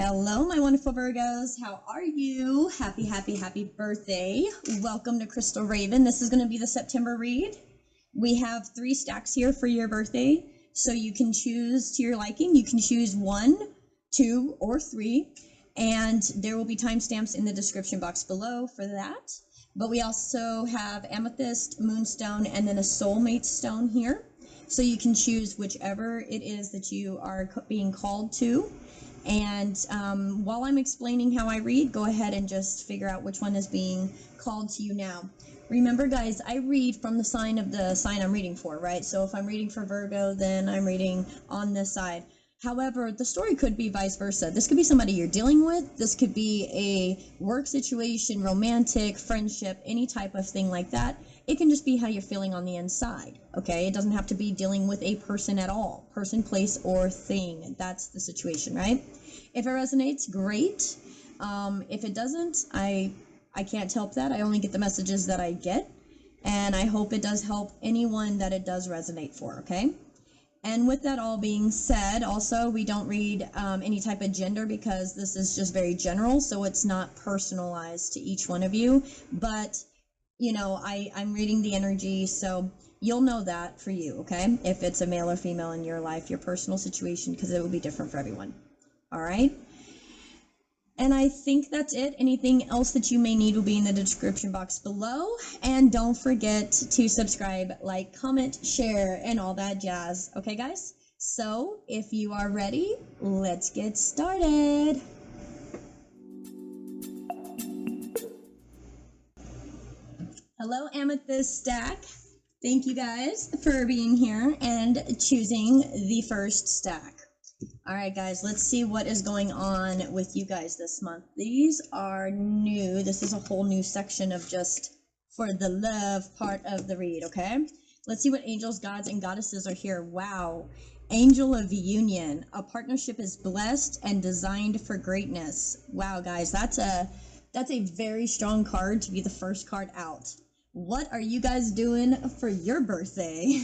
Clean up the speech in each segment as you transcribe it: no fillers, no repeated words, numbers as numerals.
Hello, my wonderful Virgos. How are you? Happy, happy, happy birthday. Welcome to Crystal Raven. This is going to be the September read. We have 3 stacks here for your birthday, so you can choose to your liking. You can choose 1, 2, or 3, and there will be timestamps in the description box below for that. But we also have Amethyst, Moonstone, and then a soulmate stone here. So you can choose whichever it is that you are being called to. And while I'm explaining how I read, go ahead and just figure out which one is being called to you now. Remember, guys, I read from the sign of the sign I'm reading for, right? So if I'm reading for Virgo, then I'm reading on this side. However, the story could be vice versa. This could be somebody you're dealing with. This could be a work situation, romantic, friendship, any type of thing like that. It can just be how you're feeling on the inside, okay? It doesn't have to be dealing with a person at all. Person, place, or thing. That's the situation, right? If it resonates, great. If it doesn't, I can't help that. I only get the messages that I get, and I hope it does help anyone that it does resonate for, okay? And with that all being said, also, we don't read any type of gender because this is just very general, so it's not personalized to each one of you. But, you know, I'm reading the energy, so you'll know that for you, okay? If it's a male or female in your life, your personal situation, because it will be different for everyone. All right? And I think that's it. Anything else that you may need will be in the description box below. And don't forget to subscribe, like, comment, share, and all that jazz. Okay, guys? So, if you are ready, let's get started. Hello, Amethyst stack. Thank you guys for being here and choosing the first stack. All right, guys, let's see what is going on with you guys this month. These are new. This is a whole new section of just for the love part of the read, okay? Let's see what angels, gods, and goddesses are here. Wow. Angel of Union. A partnership is blessed and designed for greatness. Wow, guys, that's a very strong card to be the first card out. What are you guys doing for your birthday?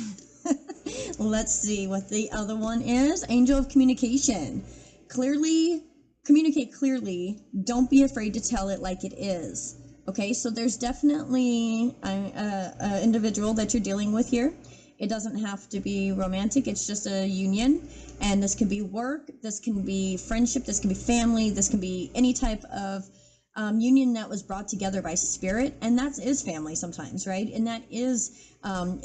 Let's see what the other one is. Angel of Communication. Communicate clearly. Don't be afraid to tell it like it is. Okay, so there's definitely an individual that you're dealing with here. It doesn't have to be romantic. It's just a union. And this can be work. This can be friendship. This can be family. This can be any type of union that was brought together by spirit, and that is family sometimes, right? And that is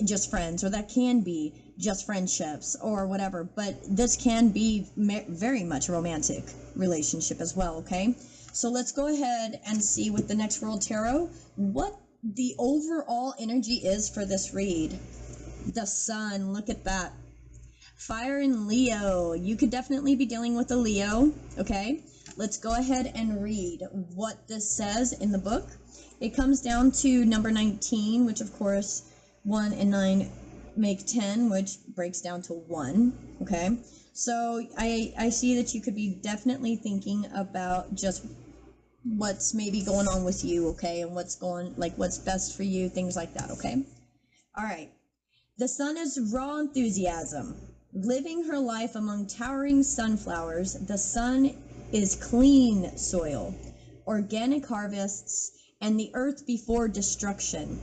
just friends, or that can be just friendships or whatever, but this can be very much a romantic relationship as well, okay? So let's go ahead and see with the next World Tarot what the overall energy is for this read. The Sun, look at that. Fire in Leo. You could definitely be dealing with a Leo, okay? Let's go ahead and read what this says in the book. It comes down to number 19, which of course 1 and 9 make 10, which breaks down to 1, okay? So I see that you could be definitely thinking about just what's maybe going on with you, okay? And what's best for you, things like that, okay? All right. The Sun is raw enthusiasm. Living her life among towering sunflowers, the Sun is clean soil, organic harvests, and the earth before destruction.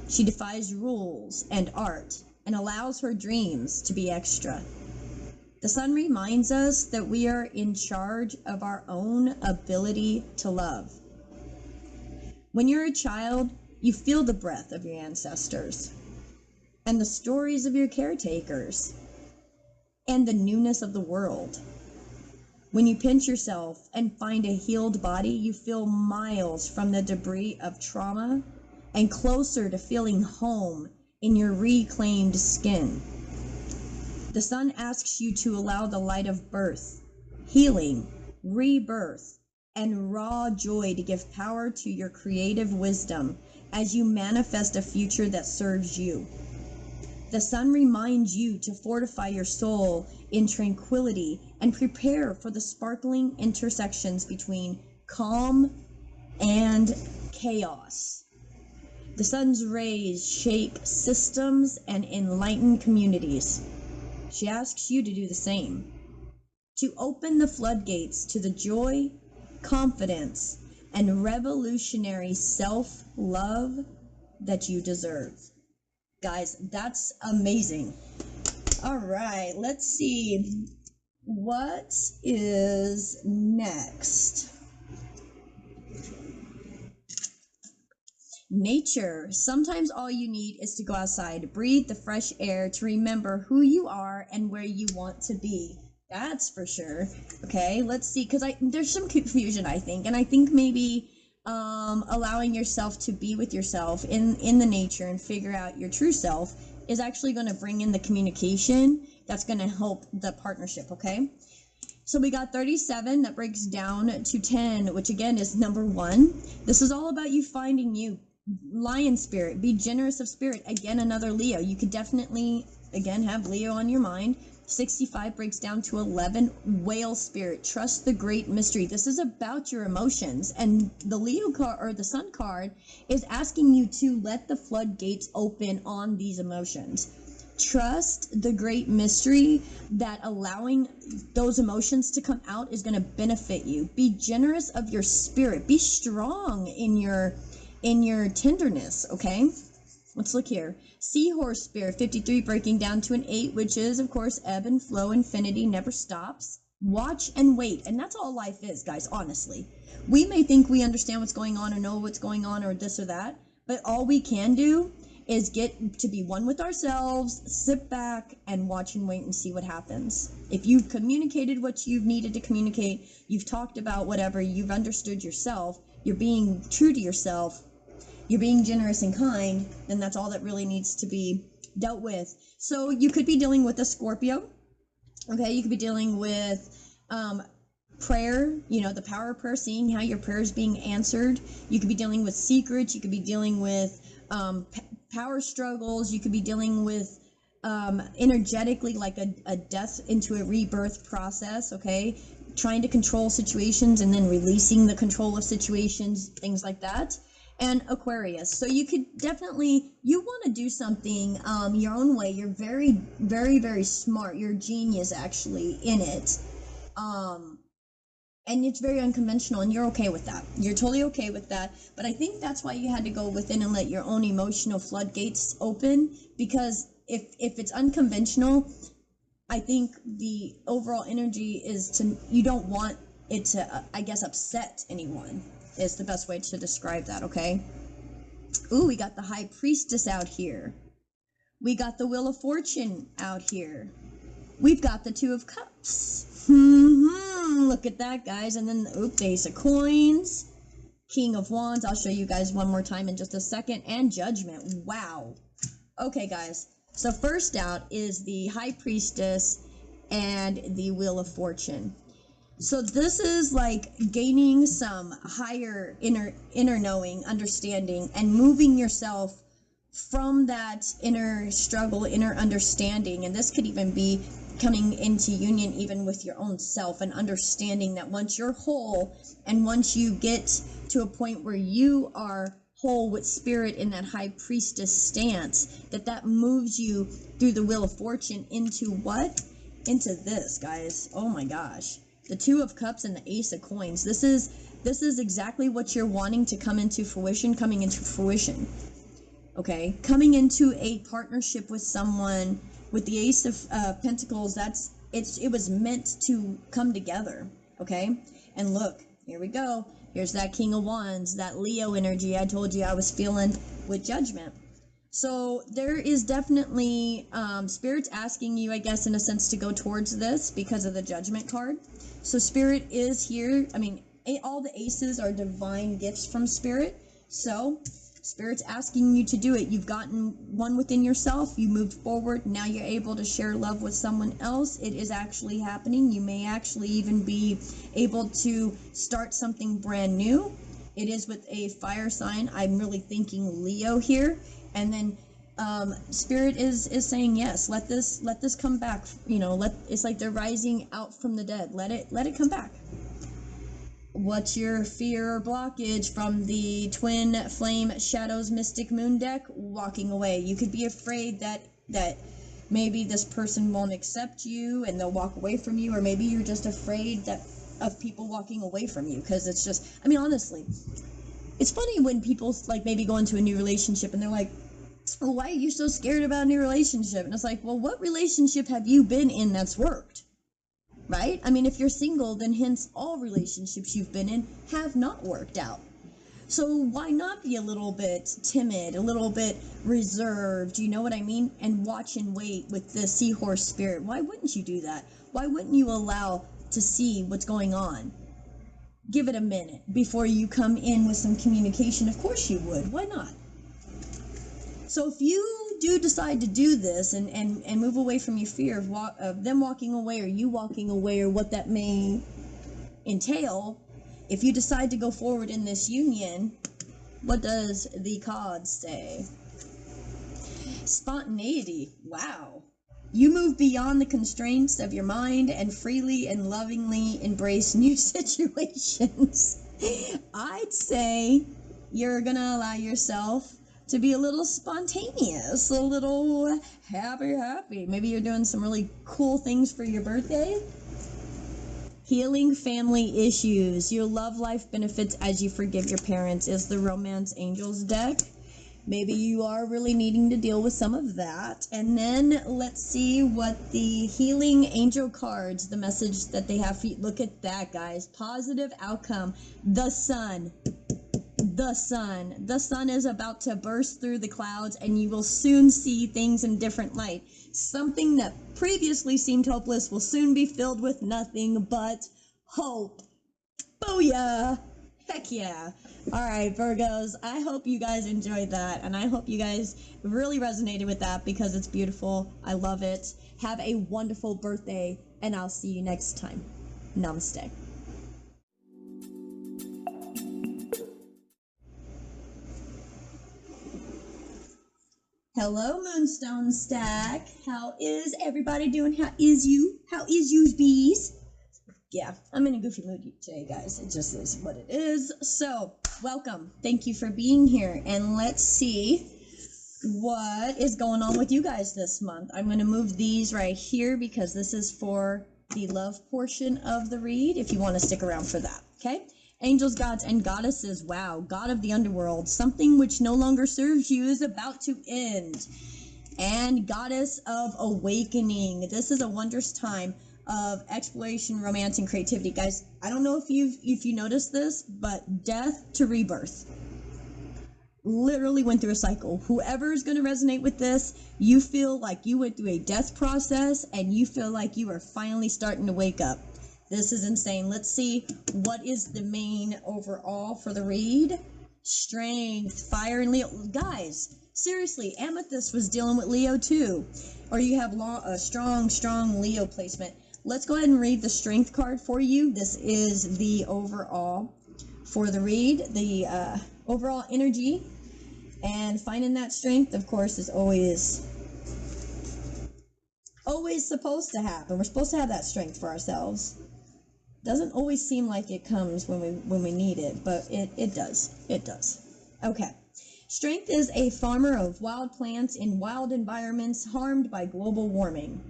She defies rules and art and allows her dreams to be extra. The Sun reminds us that we are in charge of our own ability to love. When you're a child, you feel the breath of your ancestors and the stories of your caretakers and the newness of the world. When you pinch yourself and find a healed body, you feel miles from the debris of trauma and closer to feeling home in your reclaimed skin. The Sun asks you to allow the light of birth, healing, rebirth, and raw joy to give power to your creative wisdom as you manifest a future that serves you. The Sun reminds you to fortify your soul in tranquility and prepare for the sparkling intersections between calm and chaos. The Sun's rays shake systems and enlighten communities. She asks you to do the same, to open the floodgates to the joy, confidence, and revolutionary self-love that you deserve. Guys, that's amazing. All right, let's see. What is next? Nature. Sometimes all you need is to go outside, breathe the fresh air, to remember who you are and where you want to be. That's for sure. Okay, let's see, because there's some confusion, I think, and I think maybe allowing yourself to be with yourself in the nature and figure out your true self is actually going to bring in the communication that's going to help the partnership. Okay, so we got 37 that breaks down to 10, which again is number 1. This is all about you finding you. Lion spirit, be generous of spirit. Again, another Leo. You could definitely again have Leo on your mind. 65 breaks down to 11. Whale spirit, trust the great mystery. This is about your emotions, and the Leo card or the Sun card is asking you to let the floodgates open on these emotions. Trust the great mystery that allowing those emotions to come out is going to benefit you. Be generous of your spirit. Be strong in your tenderness. Okay, let's look here. Seahorse spirit, 53 breaking down to an 8, which is of course ebb and flow, infinity never stops. Watch and wait, and that's all life is, guys. Honestly, we may think we understand what's going on or know what's going on or this or that, but all we can do is get to be one with ourselves, sit back and watch and wait and see what happens. If you've communicated what you've needed to communicate, you've talked about whatever, you've understood yourself, you're being true to yourself, you're being generous and kind, then that's all that really needs to be dealt with. So you could be dealing with a Scorpio. Okay, you could be dealing with prayer, the power of prayer, seeing how your prayer is being answered. You could be dealing with secrets. You could be dealing with power struggles. You could be dealing with energetically like a death into a rebirth process. Okay, trying to control situations and then releasing the control of situations, things like that. And Aquarius. So you could definitely, you want to do something your own way. You're very, very, very smart. You're a genius actually in it. And it's very unconventional, and you're okay with that. You're totally okay with that. But I think that's why you had to go within and let your own emotional floodgates open, because if it's unconventional, I think the overall energy is to, you don't want it to, I guess, upset anyone is the best way to describe that, okay? Ooh, we got the High Priestess out here. We got the Wheel of Fortune out here. We've got the Two of Cups. Look at that, guys. And then, the Ace of Coins. King of Wands. I'll show you guys one more time in just a second. And Judgment. Wow. Okay, guys. So first out is the High Priestess and the Wheel of Fortune. So this is like gaining some higher inner knowing, understanding, and moving yourself from that inner struggle, inner understanding. And this could even be coming into union even with your own self, and understanding that once you're whole and once you get to a point where you are whole with spirit in that High Priestess stance, that moves you through the Wheel of Fortune into what? Into this, guys. Oh my gosh. The Two of Cups and the Ace of Coins. This is exactly what you're wanting to come into fruition, coming into fruition. Okay? Coming into a partnership with someone with the Ace of Pentacles, it was meant to come together. Okay? And look, here we go. Here's that King of Wands, that Leo energy I told you I was feeling with Judgment. So there is definitely Spirit's asking you, I guess, in a sense, to go towards this because of the Judgment card. So Spirit is here. I mean, all the aces are divine gifts from Spirit. So Spirit's asking you to do it. You've gotten one within yourself. You moved forward. Now you're able to share love with someone else. It is actually happening. You may actually even be able to start something brand new. It is with a fire sign. I'm really thinking Leo here. And then Spirit is saying, yes, let this come back. It's like they're rising out from the dead. Let it come back. What's your fear or blockage from the Twin Flame Shadows Mystic Moon deck? Walking away. You could be afraid that Maybe this person won't accept you and they'll walk away from you, or maybe you're just afraid of people walking away from you, because it's just, I mean, honestly, it's funny when people like maybe go into a new relationship and they're like, well, why are you so scared about a new relationship? And it's like, well, what relationship have you been in that's worked? Right? I mean, if you're single, then hence all relationships you've been in have not worked out. So why not be a little bit timid, a little bit reserved, you know what I mean? And watch and wait with the seahorse spirit. Why wouldn't you do that? Why wouldn't you allow to see what's going on? Give it a minute before you come in with some communication. Of course you would. Why not? So if you do decide to do this and move away from your fear of them walking away, or you walking away, or what that may entail, if you decide to go forward in this union, what does the card say? Spontaneity. Wow. You move beyond the constraints of your mind and freely and lovingly embrace new situations. I'd say you're going to allow yourself to be a little spontaneous, a little happy. Maybe you're doing some really cool things for your birthday. Healing family issues. Your love life benefits as you forgive your parents is the Romance Angels deck. Maybe you are really needing to deal with some of that. And then let's see what the healing angel cards, the message that they have for you. Look at that, guys. Positive outcome. The sun. The sun. The sun is about to burst through the clouds, and you will soon see things in different light. Something that previously seemed hopeless will soon be filled with nothing but hope. Booyah! Heck yeah. Alright, Virgos, I hope you guys enjoyed that, and I hope you guys really resonated with that, because it's beautiful. I love it. Have a wonderful birthday, and I'll see you next time. Namaste. Hello, Moonstone Stack. How is everybody doing? How is you? How is yous bees? Yeah, I'm in a goofy mood today, guys. It just is what it is. So, welcome. Thank you for being here. And let's see what is going on with you guys this month. I'm going to move these right here because this is for the love portion of the read, if you want to stick around for that, okay? Angels, gods, and goddesses. Wow, god of the underworld. Something which no longer serves you is about to end. And goddess of awakening. This is a wondrous time of exploration, romance, and creativity. Guys, I don't know if you noticed this, but death to rebirth. Literally went through a cycle. Whoever is going to resonate with this, you feel like you went through a death process, and you feel like you are finally starting to wake up. This is insane. Let's see what is the main overall for the read. Strength, fire, and Leo. Guys, seriously, Amethyst was dealing with Leo too. Or you have a strong Leo placement. Let's go ahead and read the strength card for you. This is the overall for the read. The overall energy. And finding that strength, of course, is always supposed to happen. We're supposed to have that strength for ourselves. Doesn't always seem like it comes when we need it, but it does. It does. Okay. Strength is a farmer of wild plants in wild environments harmed by global warming.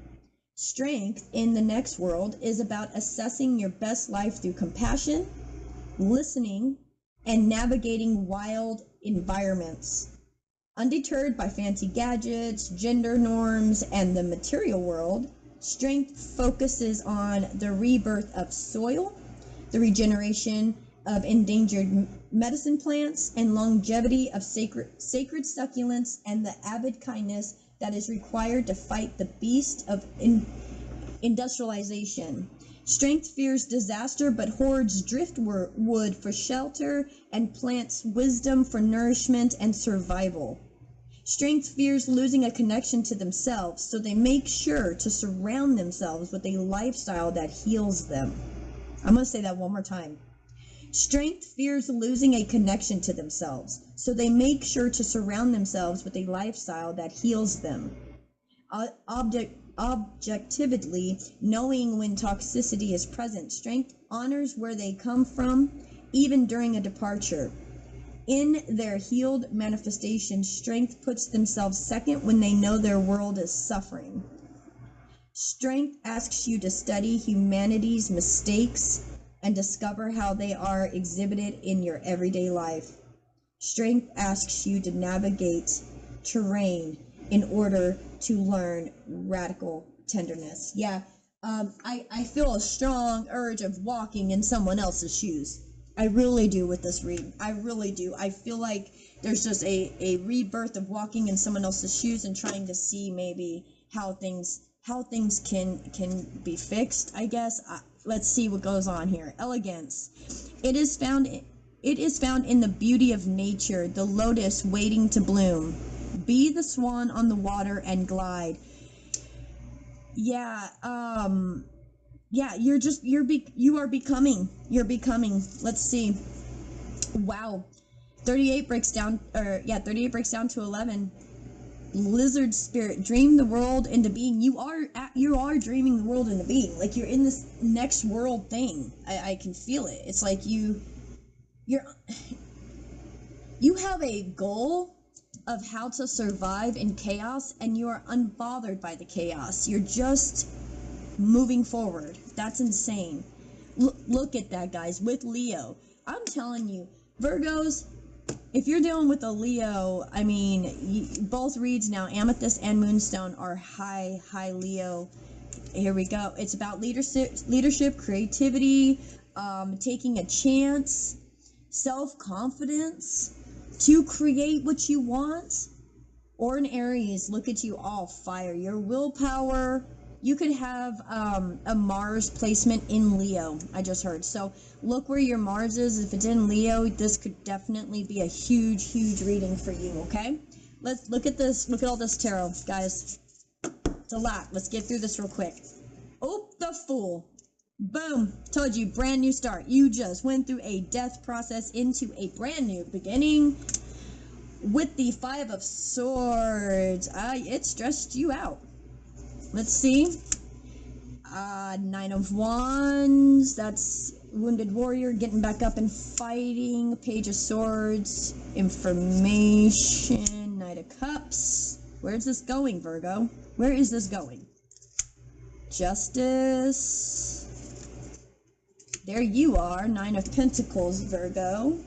Strength in the next world is about assessing your best life through compassion, listening, and navigating wild environments. Undeterred by fancy gadgets, gender norms, and the material world, strength focuses on the rebirth of soil, the regeneration of endangered medicine plants, and longevity of sacred succulents, and the avid kindness that is required to fight the beast of industrialization. Strength fears disaster but hoards driftwood for shelter and plants wisdom for nourishment and survival. Strength fears losing a connection to themselves, so they make sure to surround themselves with a lifestyle that heals them. I'm going to say that one more time. Strength fears losing a connection to themselves, so they make sure to surround themselves with a lifestyle that heals them. Objectively, knowing when toxicity is present, strength honors where they come from, even during a departure. In their healed manifestation, strength puts themselves second when they know their world is suffering. Strength asks you to study humanity's mistakes and discover how they are exhibited in your everyday life. Strength asks you to navigate terrain in order to learn radical tenderness. Yeah, I feel a strong urge of walking in someone else's shoes. I really do with this read. I really do. I feel like there's just a rebirth of walking in someone else's shoes and trying to see maybe how things can be fixed, I guess. Let's see what goes on here. Elegance. It is found in the beauty of nature, the lotus waiting to bloom. Be the swan on the water and glide. Yeah, you are becoming. You're becoming. Let's see. Wow. 38 breaks down to 11. Lizard spirit, dream the world into being. You are dreaming the world into being. Like, you're in this next world thing. I can feel it. It's like you have a goal of how to survive in chaos, and you are unbothered by the chaos. You're just moving forward. That's insane. Look at that, guys, with Leo. I'm telling you, Virgos, if you're dealing with a Leo, I mean, both reads now, Amethyst and Moonstone, are high Leo. Here we go. It's about leadership, creativity, taking a chance, self-confidence to create what you want. Or an Aries, look at you, all fire. Your willpower. You could have a Mars placement in Leo, I just heard. So look where your Mars is. If it's in Leo, this could definitely be a huge reading for you, okay? Let's look at this. Look at all this tarot, guys. It's a lot. Let's get through this real quick. Oh, the Fool. Boom. Told you, brand new start. You just went through a death process into a brand new beginning. With the Five of Swords, it stressed you out. Let's see. Nine of Wands. That's Wounded Warrior getting back up and fighting. Page of Swords. Information. Knight of Cups. Where's this going, Virgo? Where is this going? Justice. There you are. Nine of Pentacles, Virgo.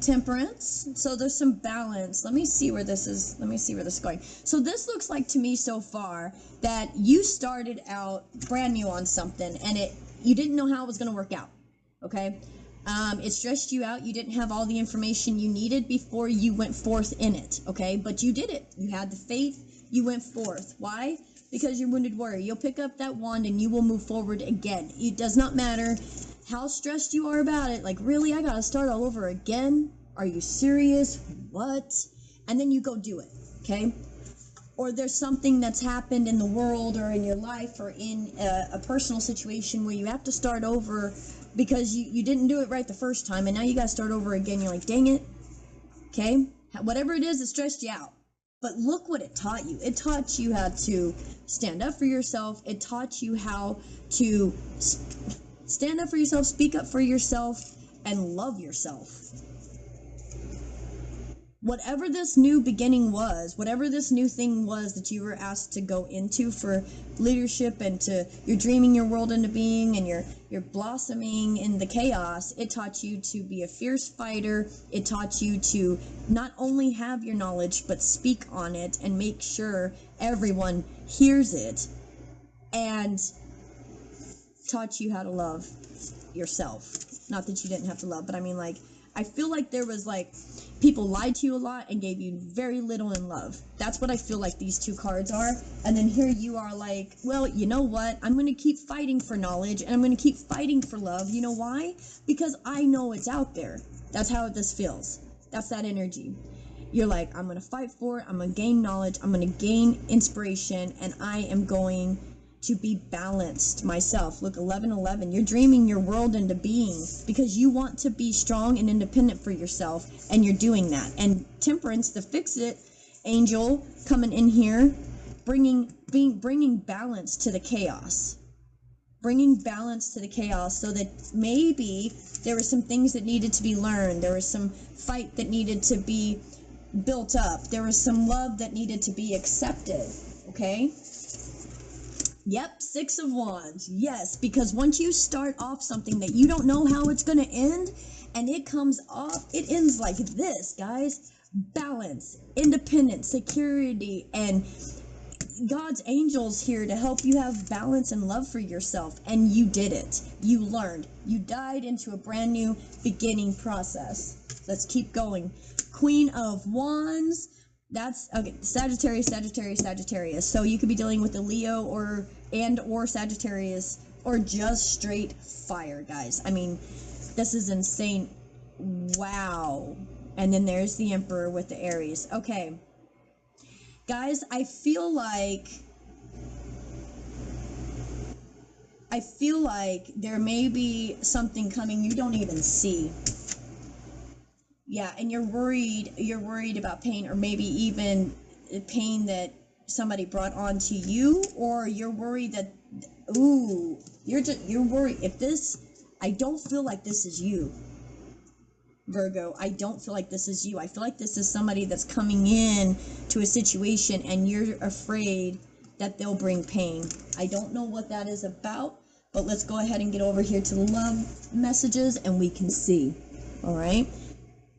Temperance. So there's some balance. Let me see where this is. Let me see where this is going. So this looks like to me so far that you started out brand new on something, and you didn't know how it was going to work out. Okay? It stressed you out. You didn't have all the information you needed before you went forth in it. Okay? But you did it. You had the faith. You went forth. Why? Because you're Wounded Warrior. You'll pick up that wand and you will move forward again. It does not matter how stressed you are about it. Like, really, I gotta start all over again? Are you serious? What? And then you go do it, okay? Or there's something that's happened in the world or in your life or in a personal situation where you have to start over because you didn't do it right the first time, and now you gotta start over again. You're like, dang it, okay? Whatever it is, it stressed you out. But look what it taught you. It taught you how to stand up for yourself. It taught you how to stand up for yourself, speak up for yourself, and love yourself. Whatever this new beginning was, whatever this new thing was that you were asked to go into for leadership and you're dreaming your world into being and you're blossoming in the chaos, it taught you to be a fierce fighter. It taught you to not only have your knowledge, but speak on it and make sure everyone hears it, and taught you how to love yourself. Not that you didn't have to love, but I mean, like, I feel like there was, like, people lied to you a lot and gave you very little in love. That's what I feel like these two cards are. And then here you are like, well, you know what? I'm going to keep fighting for knowledge, and I'm going to keep fighting for love. You know why? Because I know it's out there. That's how this feels. That's that energy. You're like, I'm going to fight for it. I'm going to gain knowledge. I'm going to gain inspiration, and I am going to be balanced myself. Look, 1111, you're dreaming your world into being because you want to be strong and independent for yourself, and you're doing that. And Temperance, the fix-it angel, coming in here, bringing balance to the chaos. bringing balance to the chaos, so that maybe there were some things that needed to be learned. There was some fight that needed to be built up. There was some love that needed to be accepted, okay? Yep, Six of Wands. Yes, because once you start off something that you don't know how it's going to end, and it comes off, it ends like this, guys. Balance, independence, security, and God's angels here to help you have balance and love for yourself. And you did it. You learned. You died into a brand new beginning process. Let's keep going. Queen of Wands. That's okay. Sagittarius, Sagittarius, Sagittarius. So you could be dealing with a Leo or Sagittarius, or just straight fire, guys. I mean, this is insane. Wow. And then there's the Emperor with the Aries. Okay. Guys, I feel like there may be something coming you don't even see. Yeah, and you're worried about pain, or maybe even pain that somebody brought onto you, or you're worried that, you're worried if this, I don't feel like this is you, Virgo. I don't feel like this is you. I feel like this is somebody that's coming in to a situation and you're afraid that they'll bring pain. I don't know what that is about, but let's go ahead and get over here to the love messages and we can see. All right?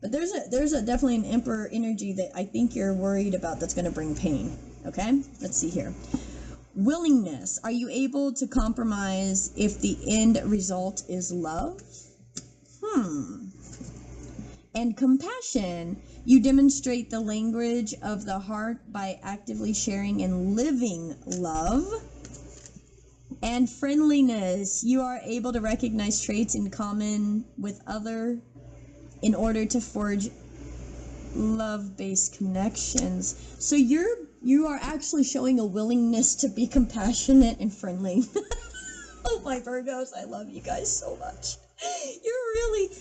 But there's definitely an Emperor energy that I think you're worried about that's going to bring pain. Okay? Let's see here. Willingness. Are you able to compromise if the end result is love? And compassion. You demonstrate the language of the heart by actively sharing and living love. And friendliness. You are able to recognize traits in common with other in order to forge love-based connections. So you are actually showing a willingness to be compassionate and friendly. Oh, my Virgos, I love you guys so much.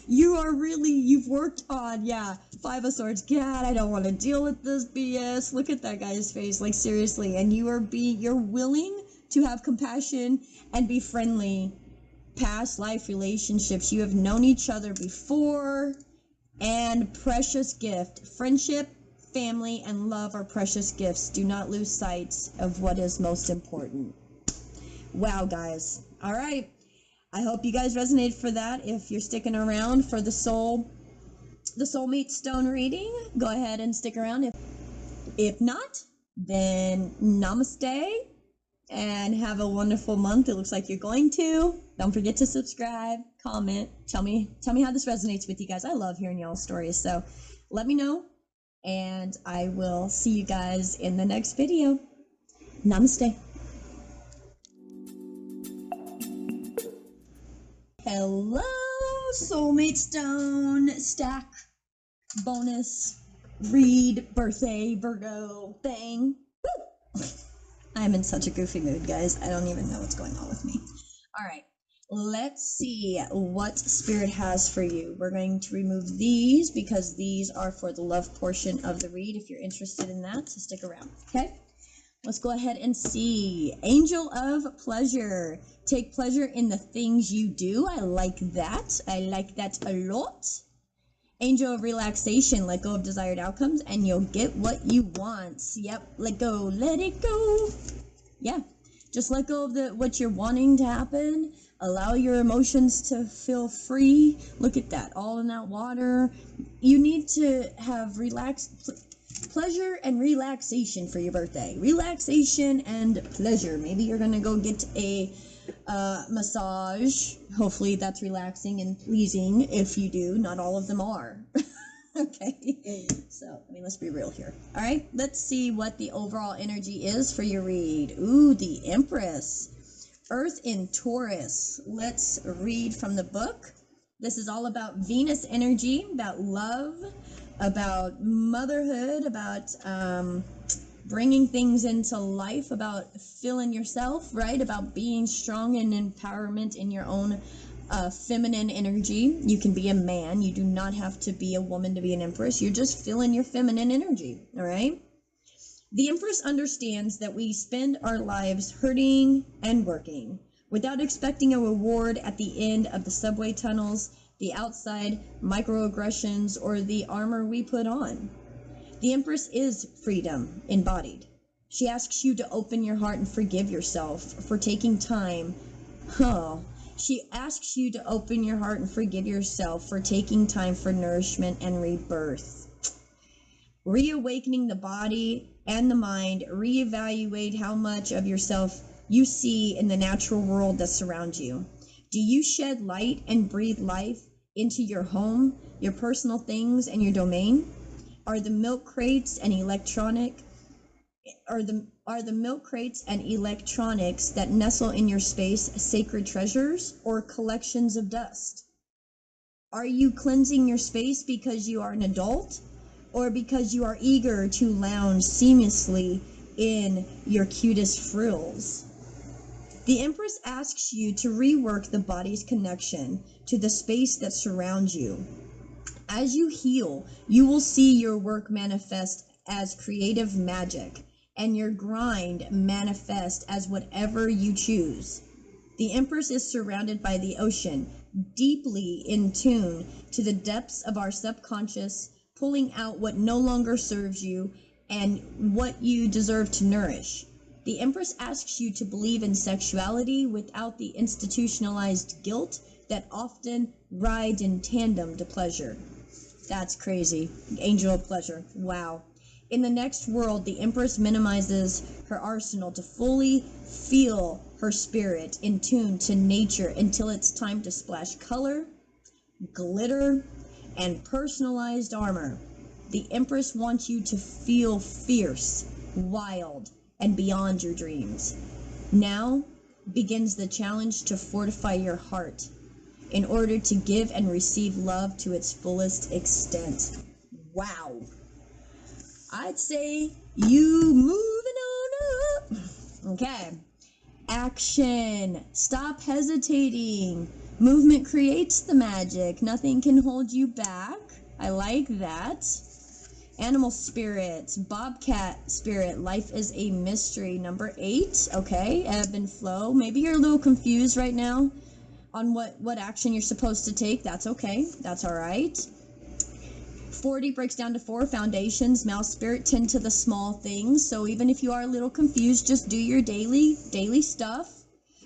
You've worked on, Five of Swords. God, I don't want to deal with this BS. Look at that guy's face, like seriously. And you're willing to have compassion and be friendly. Past life relationships, you have known each other before. And precious gift. Friendship, family, and love are precious gifts. Do not lose sight of what is most important. Wow, guys. All right. I hope you guys resonate for that. If you're sticking around for the soulmate stone reading, go ahead and stick around. If not, then namaste and have a wonderful month. It looks like you're going to. Don't forget to subscribe, comment, tell me how this resonates with you guys. I love hearing y'all's stories, so let me know, and I will see you guys in the next video. Namaste. Hello, soulmate stone stack bonus read birthday Virgo thing. Woo! I'm in such a goofy mood, guys. I don't even know what's going on with me. All right, let's see what Spirit has for you. We're going to remove these because these are for the love portion of the read. If you're interested in that, so stick around, okay? Let's go ahead and see. Angel of Pleasure. Take pleasure in the things you do. I like that. I like that a lot. Angel of Relaxation. Let go of desired outcomes and you'll get what you want. Yep. Let go. Let it go. Yeah. Just let go of what you're wanting to happen. Allow your emotions to feel free. Look at that. All in that water. You need to have pleasure and relaxation for your birthday. Relaxation and pleasure. Maybe you're going to go get a massage. Hopefully that's relaxing and pleasing. If you do, not all of them are. Okay, so let's be real here. All right, let's see what the overall energy is for your read. Ooh, the Empress. Earth in Taurus. Let's read from the book. This is all about Venus energy, about love, about motherhood, about bringing things into life, about feeling yourself, right? About being strong and empowerment in your own feminine energy. You can be a man. You do not have to be a woman to be an Empress. You're just feeling your feminine energy, all right? The Empress understands that we spend our lives hurting and working. without expecting a reward at the end of the subway tunnels, the outside microaggressions, or the armor we put on. The Empress is freedom embodied. She asks you to open your heart and forgive yourself for taking time. She asks you to open your heart and forgive yourself for taking time for nourishment and rebirth. Reawakening the body and the mind, reevaluate how much of yourself you see in the natural world that surrounds you. Do you shed light and breathe life into your home, your personal things, and your domain? Are the milk crates and electronics that nestle in your space sacred treasures or collections of dust? Are you cleansing your space because you are an adult, or because you are eager to lounge seamlessly in your cutest frills? The Empress asks you to rework the body's connection to the space that surrounds you. As you heal, you will see your work manifest as creative magic, and your grind manifest as whatever you choose. The Empress is surrounded by the ocean, deeply in tune to the depths of our subconscious, pulling out what no longer serves you and what you deserve to nourish. The Empress asks you to believe in sexuality without the institutionalized guilt that often rides in tandem to pleasure. That's crazy. Angel of pleasure. Wow. In the next world, the Empress minimizes her arsenal to fully feel her spirit in tune to nature until it's time to splash color, glitter, and personalized armor. The Empress wants you to feel fierce, wild, and beyond your dreams. Now begins the challenge to fortify your heart in order to give and receive love to its fullest extent. Wow. I'd say you moving on up. Okay. Action. Stop hesitating. Movement creates the magic. Nothing can hold you back. I like that. Animal spirit, bobcat spirit, life is a mystery. Number 8, okay, ebb and flow. Maybe you're a little confused right now on what action you're supposed to take. That's okay, that's all right. 40 breaks down to 4 foundations. Mouse spirit, tend to the small things. So even if you are a little confused, just do your daily stuff.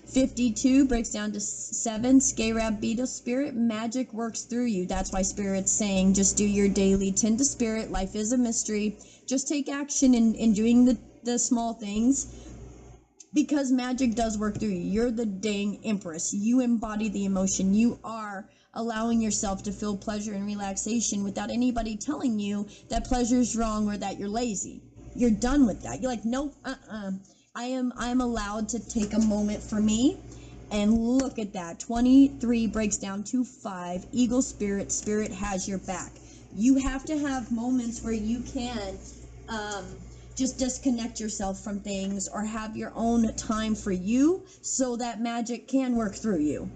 52 breaks down to 7, Scarab beetle spirit, magic works through you. That's why Spirit's saying just do your daily, tend to spirit, life is a mystery. Just take action in doing the small things, because magic does work through you. You're the dang Empress. You embody the emotion. You are allowing yourself to feel pleasure and relaxation without anybody telling you that pleasure's wrong or that you're lazy. You're done with that. You're like, nope, I'm allowed to take a moment for me. And look at that. 23 breaks down to 5. Eagle spirit, spirit has your back. You have to have moments where you can just disconnect yourself from things or have your own time for you so that magic can work through you,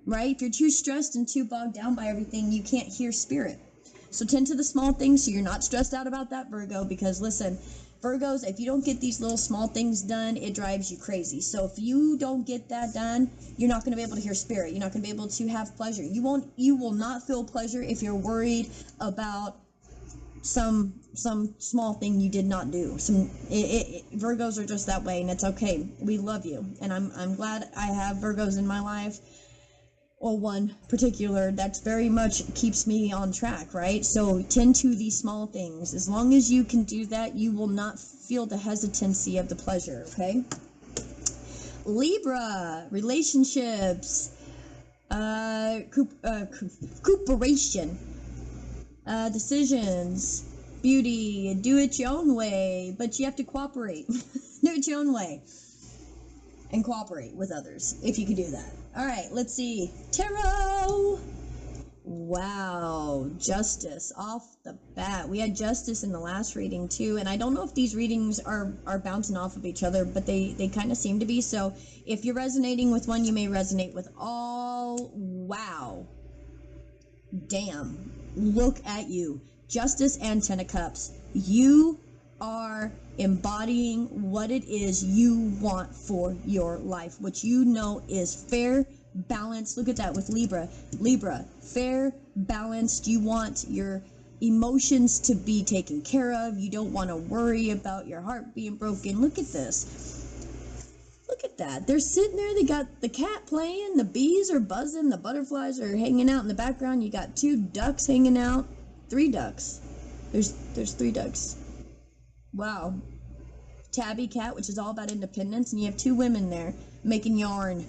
right? If you're too stressed and too bogged down by everything, you can't hear spirit. So tend to the small things so you're not stressed out about that, Virgo, because listen, Virgos, if you don't get these little small things done, it drives you crazy. So if you don't get that done, you're not going to be able to hear spirit. You're not going to be able to have pleasure. You will not feel pleasure if you're worried about some small thing you did not do. Virgos are just that way, and it's okay. We love you, and I'm glad I have Virgos in my life. Well, one particular that's very much keeps me on track, right? So tend to these small things. As long as you can do that, you will not feel the hesitancy of the pleasure, okay? Libra, relationships, cooperation, decisions, beauty, do it your own way, but you have to cooperate. Do it your own way. And cooperate with others, if you can do that. All right, let's see. Tarot. Wow, justice off the bat. We had justice in the last reading too, and I don't know if these readings are bouncing off of each other, but they kind of seem to be. So if you're resonating with one, you may resonate with all. Wow. Damn. Look at you. Justice and Ten of Cups. You are embodying what it is you want for your life, which you know is fair, balanced. Look at that with Libra. Libra, fair, balanced. You want your emotions to be taken care of. You don't want to worry about your heart being broken. Look at this. Look at that. They're sitting there. They got the cat playing. The bees are buzzing. The butterflies are hanging out in the background. You got 2 ducks hanging out. 3 ducks. There's 3 ducks. Wow. Tabby cat, which is all about independence. And you have 2 women there making yarn.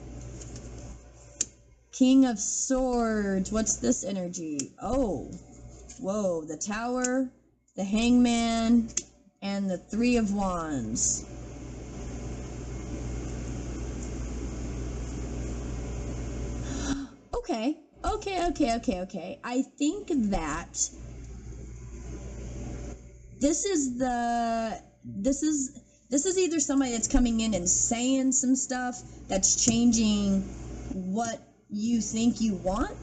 King of Swords. What's this energy? Oh. Whoa. The Tower, the Hangman, and the 3 of Wands. Okay. I think that this is either somebody that's coming in and saying some stuff that's changing what you think you want,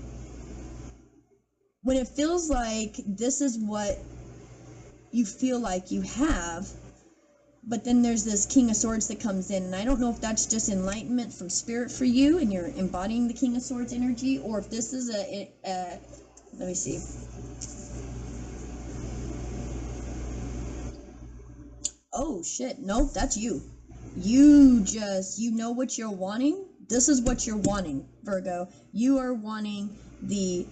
when it feels like this is what you feel like you have. But then there's this King of Swords that comes in, and I don't know if that's just enlightenment from spirit for you, and you're embodying the King of Swords energy, or if this is let me see. Oh shit, nope, that's you. You know what you're wanting. This is what you're wanting, Virgo. You are wanting the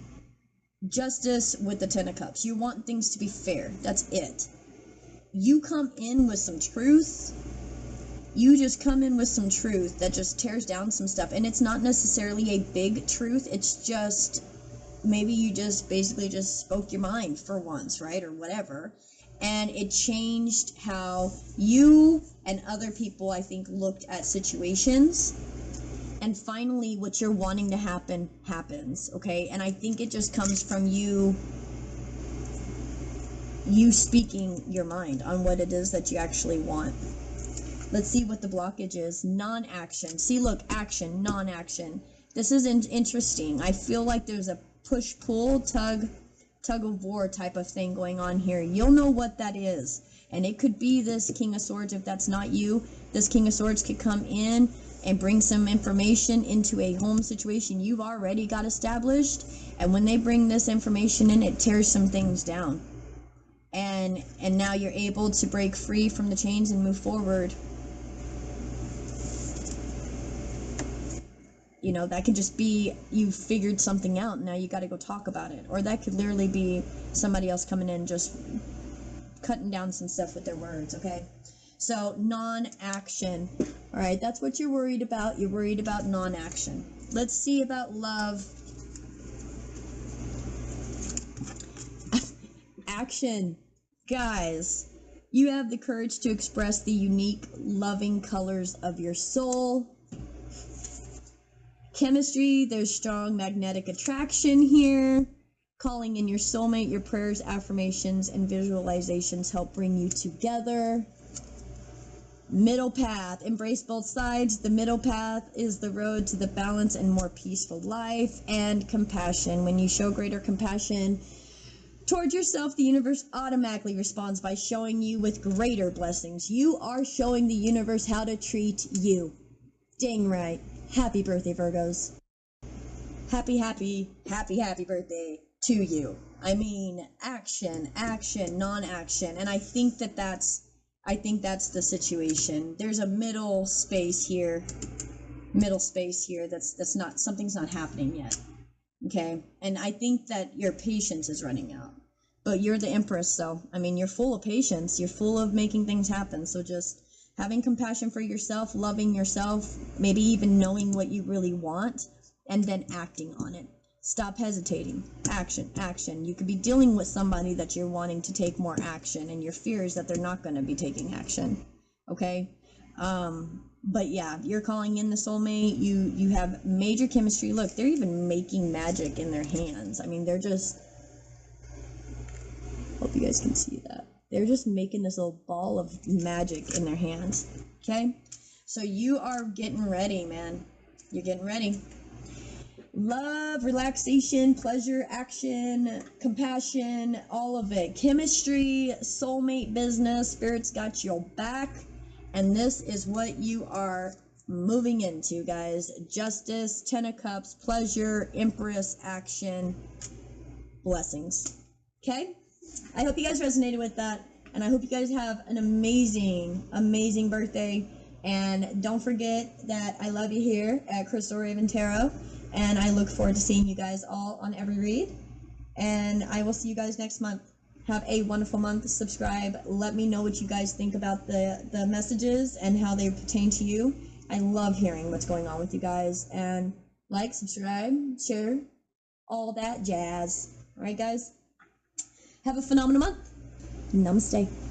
justice with the 10 of Cups. You want things to be fair. That's it. You come in with some truth. You just come in with some truth that just tears down some stuff. And it's not necessarily a big truth. It's just, maybe you just basically just spoke your mind for once, right? Or whatever. And it changed how you and other people, I think, looked at situations. And finally, what you're wanting to happen, happens, okay? And I think it just comes from you speaking your mind on what it is that you actually want. Let's see what the blockage is. Non-action. See, look, action, non-action. This is interesting. I feel like there's a push-pull, tug of war type of thing going on here. You'll know what that is. And it could be this King of Swords. If that's not you, this King of Swords could come in and bring some information into a home situation you've already got established. And when they bring this information in, it tears some things down. And now you're able to break free from the chains and move forward. You know, that could just be you figured something out and now you got to go talk about it. Or that could literally be somebody else coming in just cutting down some stuff with their words, okay? So, non-action. All right, that's what you're worried about. You're worried about non-action. Let's see about love. Action. Guys, you have the courage to express the unique, loving colors of your soul. Chemistry, there's strong magnetic attraction here. Calling in your soulmate, your prayers, affirmations, and visualizations help bring you together. Middle path. Embrace both sides. The middle path is the road to the balance and more peaceful life. And compassion. When you show greater compassion towards yourself, the universe automatically responds by showing you with greater blessings. You are showing the universe how to treat you. Dang right. Happy birthday, Virgos. Happy birthday to you. I mean, action, non-action. And I think that's the situation. There's a middle space here that's not, something's not happening yet. Okay? And I think that your patience is running out. But you're the Empress, so, I mean, you're full of patience. You're full of making things happen. So just having compassion for yourself, loving yourself, maybe even knowing what you really want, and then acting on it. Stop hesitating. Action. You could be dealing with somebody that you're wanting to take more action, and your fear is that they're not going to be taking action. Okay? But yeah, you're calling in the soulmate. You have major chemistry. Look, they're even making magic in their hands. I mean, they're just... Hope you guys can see that. They're just making this little ball of magic in their hands. Okay? So you are getting ready, man. You're getting ready. love, relaxation, pleasure, action, compassion, all of it. Chemistry, soulmate business, Spirit's got your back. And this is what you are moving into, guys. Justice, Ten of Cups, pleasure, Empress, action, blessings. Okay? I hope you guys resonated with that. And I hope you guys have an amazing, amazing birthday. And don't forget that I love you here at Crystal Raven Tarot. And I look forward to seeing you guys all on every read. And I will see you guys next month. Have a wonderful month. Subscribe. Let me know what you guys think about the messages and how they pertain to you. I love hearing what's going on with you guys. And like, subscribe, share, all that jazz. All right, guys? Have a phenomenal month. Namaste.